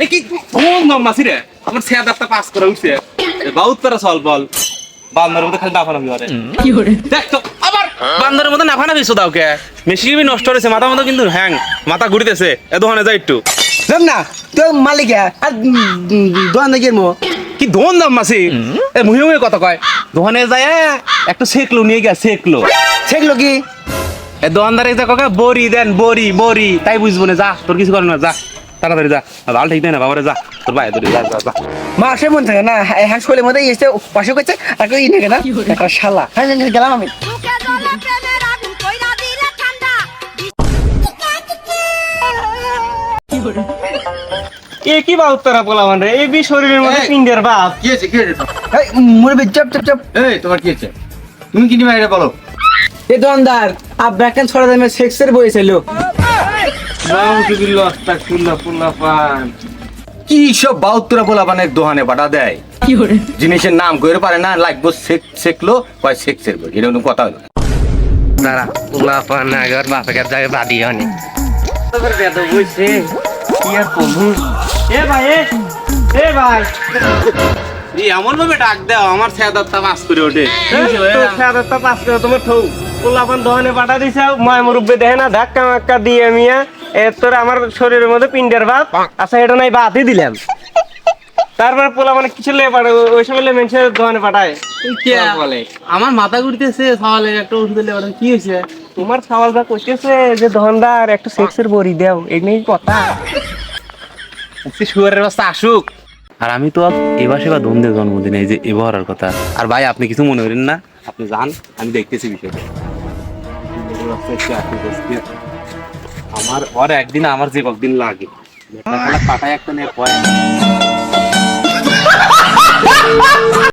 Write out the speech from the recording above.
এই কি কোন নাম মাসি রে আমার ছেয়া দাঁতটা পাস করে উঠছে বহুত করে চল বল বান্দরের মধ্যে খালি নাফানাফি করে কি করে দেখ তো আবার বান্দরের মধ্যে নাফানাফি দাও কে মেশিন নষ্ট হয়েছে মাথা মতো কিন্তু হ্যাং মাথা ঘুরিতেছে এ দোকানে যাই একটু যাম না তো মালিক আর দোকান দেখি মো কি ধন দাম মাসি এ মুহে মুহে কথা কয় দোকানে যায় একটু সেকলো নিয়ে গিয়া সেকলো সেগুলো কি এ দোকানদারে যা কাকা বড়ি দেন বড়ি বড়ি তাই বুঝবো না যা তোর কিছু করে না যা তাড়াতাড়ি যা ভালো ঠিক না বাবারে যা তোর ভাই ধরে যা যা যা মাসে মন থাকে না হ্যাঁ শোলের মধ্যে এসে পাশে করছে আর কই না কেন একটা শালা হ্যাঁ গেলাম আমি বুকে জ্বলে প্রেমের আগুন কইরা দিলে ঠান্ডা এ কি বা উত্তরা বলা মানে এই বি শরীরের মধ্যে পিন্ডের বাপ কি হয়েছে কি হয়েছে এই মুরবি চপ চপ চপ এই তোমার কি হয়েছে তুমি কি নিবে এটা বলো এ দোকানদার আপ ব্যাকেন ছড়া দামে সেক্সের বই ছিল নাউজুবিল্লাহ আস্তাগফিরুল্লাহ পুল্লা পান কি সব বাউত্তরা বলা মানে দোকানে বাটা দেয় কি করে জিনিসের নাম কইরে পারে না লাগবো সেকলো কয় সেক্সের বই এটা কোনো কথা হলো না। দাঁড়া পুলা পান আগর বাপের যায় বাদি হনি তোর বেদ বুঝছে কি আর কমু এ ভাই এ ভাই এই এমন ভাবে ডাক দাও আমার ছেয়া দাঁতটা পাস করে ওঠে তোর সাদাটা পাস করে তোমার ঠৌ পুলা পান দহনে পাঠা দিছে ময় মুরব্বি দেখে না ধাক্কা মাক্কা দিয়ে মিয়া এ তোর আমার শরীরের মধ্যে পিন্ডের বাপ আচ্ছা এটা নাই বাতই দিলাম তারপর পোলা মানে কিছু লে পাঠায় ওই সময় মেনছে দোকানে পাঠায় বলে আমার মাথা ঘুরতেছে সওয়ালে একটা ওষুধ দিলে কি হয়েছে তোমার সওয়াল যা করতেছে যে দোকানদার একটা সেক্সের বড়ি দাও এই নিয়ে কথা শুয়ারের বাচ্চা আসুক আর আমি তো এবার সেবা ধন্দের জন্মদিন এই যে এবার আর কথা আর ভাই আপনি কিছু মনে করেন না আপনি যান আমি দেখতেছি বিষয়টা আমার একদিন আমার যে কতদিন লাগে পাঠায় একটা নিয়ে